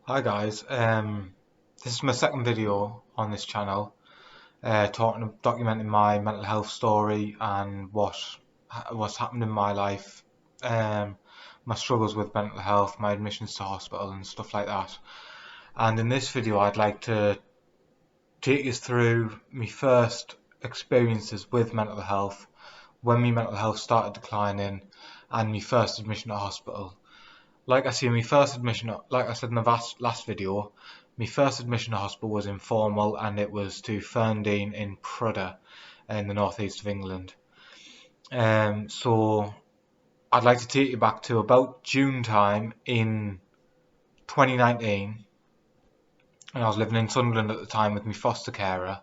Hi guys, this is my second video on this channel, documenting my mental health story and what's happened in my life, my struggles with mental health, my admissions to hospital and stuff like that. And in this video, I'd like to take you through my first experiences with mental health, when my mental health started declining, and my first admission to hospital. Like I said, like I said in the last video, my first admission to hospital was informal, and it was to Ferndean in Prudhoe, in the northeast of England. So I'd like to take you back to about June time in 2019, and I was living in Sunderland at the time with my foster carer,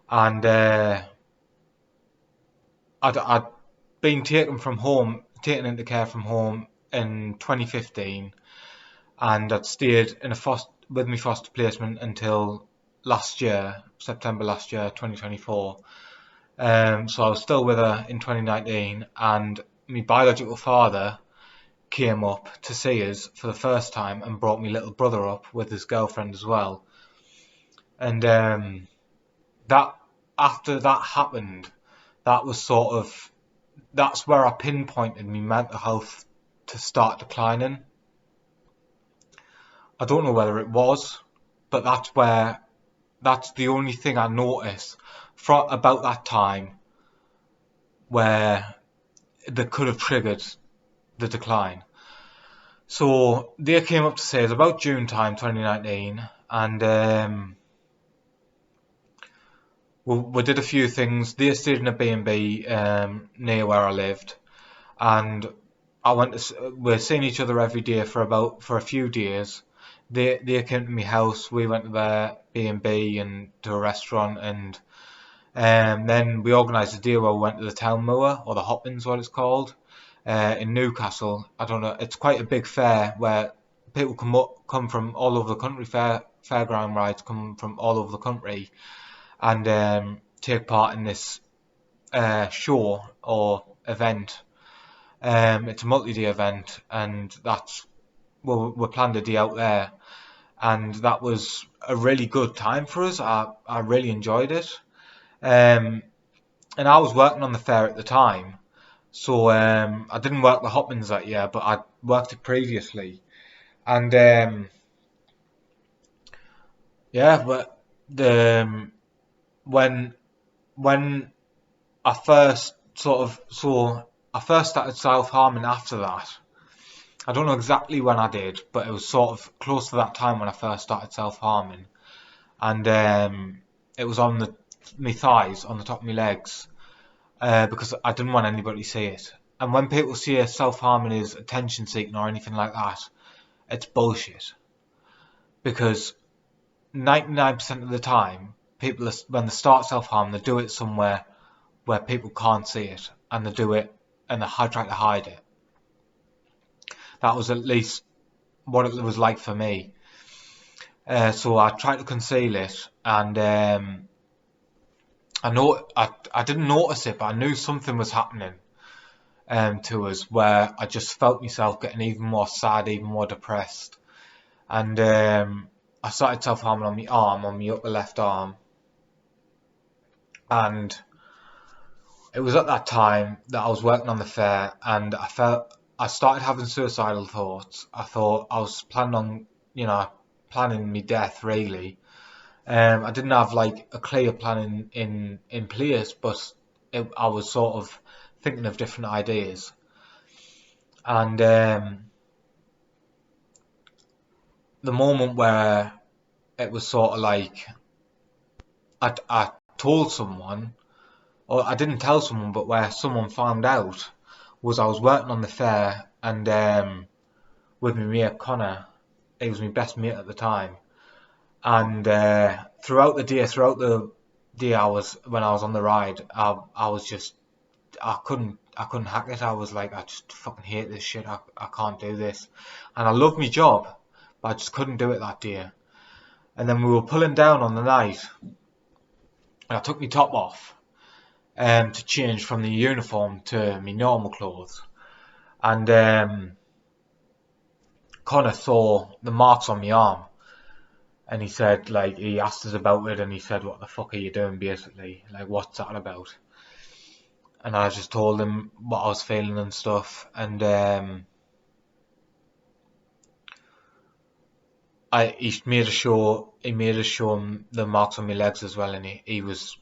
and I'd been taken into care from home in 2015. And I'd stayed with my foster placement until September last year, 2024. So I was still with her in 2019, and my biological father came up to see us for the first time and brought my little brother up with his girlfriend as well. And that after that happened, that's where I pinpointed my mental health to start declining. I don't know whether it was, but that's the only thing I noticed from about that time where that could have triggered the decline. So they came up to say it's about June time 2019, and we did a few things. They stayed in a B&B near where I lived, and we're seeing each other every day for a few days. They came to my house. We went to their B&B and to a restaurant, and then we organised a day where we went to the Town Moor, or the Hopkins, what it's called, in Newcastle. I don't know. It's quite a big fair where people come from all over the country. Fairground rides come from all over the country and take part in this show or event. It's a multi-day event, and we planned a day out there, and that was a really good time for us. I really enjoyed it. And I was working on the fair at the time, so I didn't work the Hopkins that year, but I worked it previously. And yeah, but when when I first I first started self harming after that. I don't know exactly when I did, but it was sort of close to that time when I first started self harming, and it was on my thighs, on the top of my legs, because I didn't want anybody to see it. And when people say self-harming is attention seeking or anything like that, it's bullshit. Because 99% of the time, when they start self-harm, they do it somewhere where people can't see it, and they do it and they try to hide it. That was at least what it was like for me. So I tried to conceal it, and I didn't notice it, but I knew something was happening to us, where I just felt myself getting even more sad, even more depressed, and I started self-harming on my arm, on my upper left arm, and it was at that time that I was working on the fair, and I started having suicidal thoughts. I thought I was planning my death really. I didn't have like a clear plan in place, but I was sort of thinking of different ideas. And the moment where it was sort of like I told someone, or I didn't tell someone, but where someone found out, was I was working on the fair, and with my mate Connor. He was my best mate at the time, and throughout the day when I was on the ride, I was just I couldn't hack it. I was like, I just fucking hate this shit. I can't do this, and I love my job, but I just couldn't do it that day. And then we were pulling down on the night, and I took my top off to change from the uniform to my normal clothes, and Connor saw the marks on my arm, and he said, like, he asked us about it, and he said, "What the fuck are you doing?" Basically, like, what's that about? And I just told him what I was feeling and stuff, and he made us show him the marks on my legs as well, and he was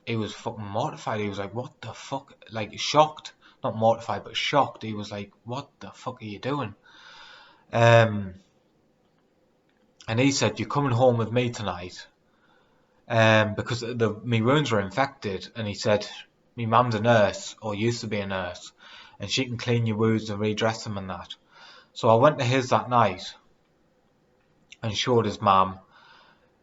fucking mortified. He was like, "What the fuck?" Like, shocked, not mortified, but shocked. He was like, "What the fuck are you doing?" Um, and he said, "You're coming home with me tonight." Because my wounds were infected, and he said, "My mum's a nurse, or used to be a nurse, and she can clean your wounds and redress them and that." So I went to his that night and showed his mum,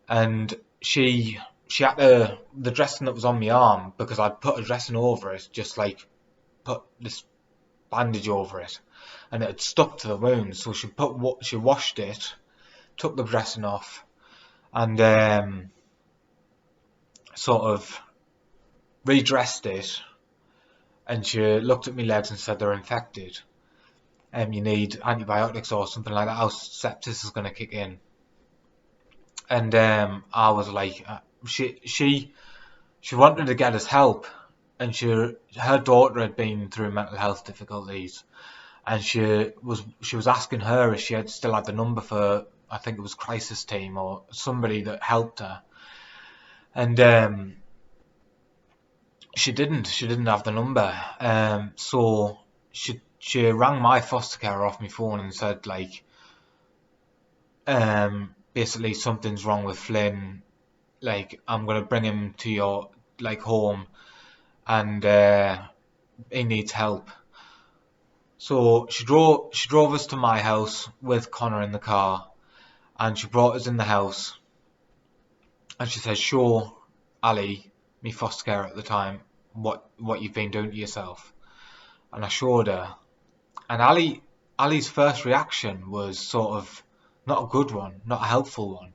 and she had the dressing that was on my arm, because I'd put a dressing over it, just like put this bandage over it, and it had stuck to the wound. So she washed it, took the dressing off, and sort of redressed it, and she looked at my legs and said, "They're infected, and you need antibiotics or something like that, else sepsis is going to kick in." And I was like, she wanted to get us help, and her daughter had been through mental health difficulties, and she was asking her if she had still had the number for, I think it was crisis team or somebody that helped her, and she didn't have the number. So she rang my foster care off my phone and said, like, basically, something's wrong with Flynn, like, I'm gonna bring him to your, like, home, and he needs help. So she drove us to my house with Connor in the car, and she brought us in the house, and she said, "Show Ali, me foster care at the time, what you've been doing to yourself." And I showed her, and Ali's first reaction was sort of not a good one, not a helpful one.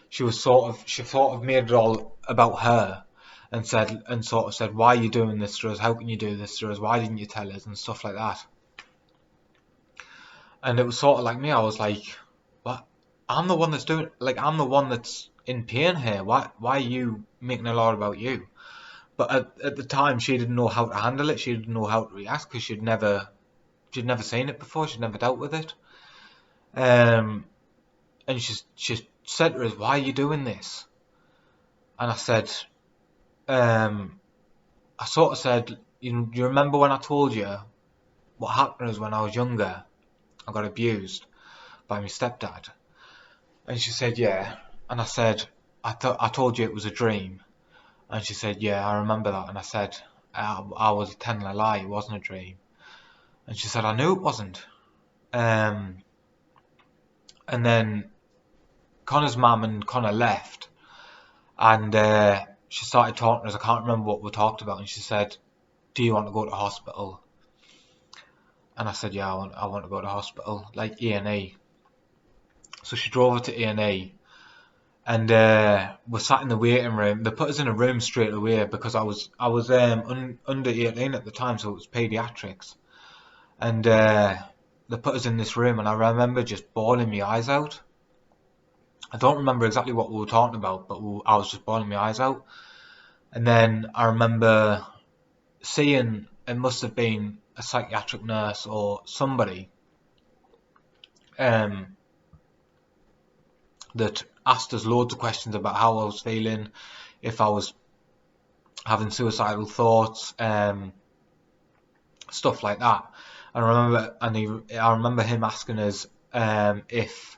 She sort of made it all about her, and sort of said, "Why are you doing this to us? How can you do this to us? Why didn't you tell us?" and stuff like that. And it was sort of like me. I was like, "What? I'm the one that's doing. Like, I'm the one that's in pain here. Why are you making a lot about you?" But at the time, she didn't know how to handle it. She didn't know how to react, because she'd never seen it before. She'd never dealt with it. And she said to us, "Why are you doing this?" And I said, I sort of said, you remember when I told you what happened was when I was younger, I got abused by my stepdad?" And she said, "Yeah." And I said, I told you it was a dream." And she said, "Yeah, I remember that." And I said, I was telling a lie, it wasn't a dream." And she said, "I knew it wasn't." And then Connor's mum and Connor left, and she started talking to us. I can't remember what we talked about, and she said, "Do you want to go to hospital?" And I said, "Yeah, I want to go to hospital, like A&E." So she drove her to A&E, and we sat in the waiting room. They put us in a room straight away, because I was under 18 at the time, so it was paediatrics. And they put us in this room, and I remember just bawling my eyes out. I don't remember exactly what we were talking about, but I was just bawling my eyes out. And then I remember seeing, it must have been a psychiatric nurse or somebody, that asked us loads of questions about how I was feeling, if I was having suicidal thoughts, stuff like that. And I remember him asking us if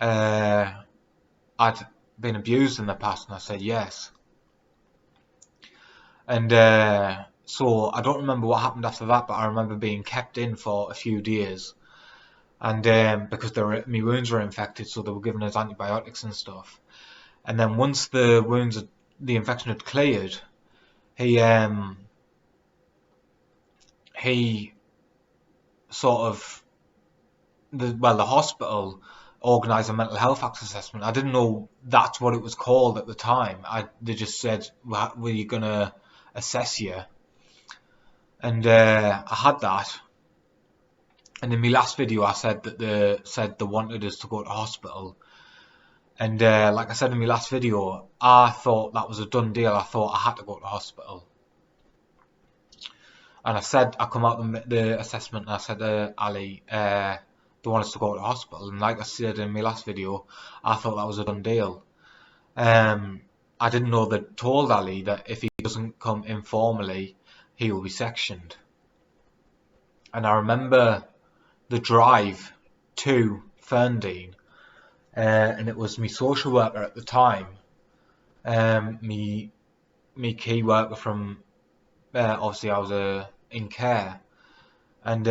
I'd been abused in the past, and I said yes. And so I don't remember what happened after that, but I remember being kept in for a few days, and because my wounds were infected, so they were giving us antibiotics and stuff. And then once the infection had cleared, he sort of the hospital organised a mental health assessment. I didn't know that's what it was called at the time. They just said, "We're gonna assess you," and I had that. And in my last video, I said that they wanted us to go to hospital. And like I said in my last video, I thought that was a done deal. I thought I had to go to hospital. And I come out the assessment and I said to Ali, they want us to go to hospital. And like I said in my last video, I thought that was a done deal. I didn't know they told Ali that if he doesn't come informally, he will be sectioned. And I remember the drive to Ferndean, and it was my social worker at the time, me key worker from, obviously I was in care, and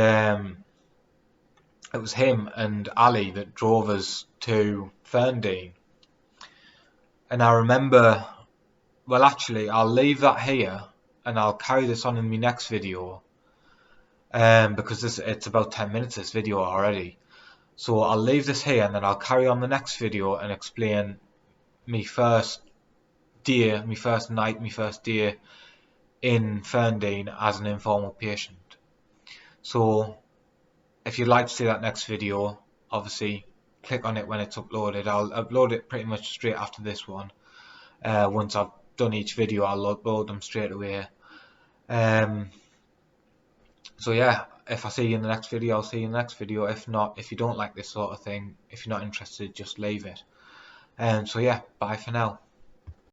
it was him and Ali that drove us to Ferndean. And I remember, well actually I'll leave that here and I'll carry this on in my next video, because it's about 10 minutes this video already. So I'll leave this here and then I'll carry on the next video and explain my first day, my first night, my first day in Ferndean as an informal patient. So if you'd like to see that next video, obviously click on it when it's uploaded. I'll upload it pretty much straight after this one. Once I've done each video, I'll upload them straight away. So yeah, if I see you in the next video, I'll see you in the next video. If not, if you don't like this sort of thing, if you're not interested, just leave it. So yeah, bye for now.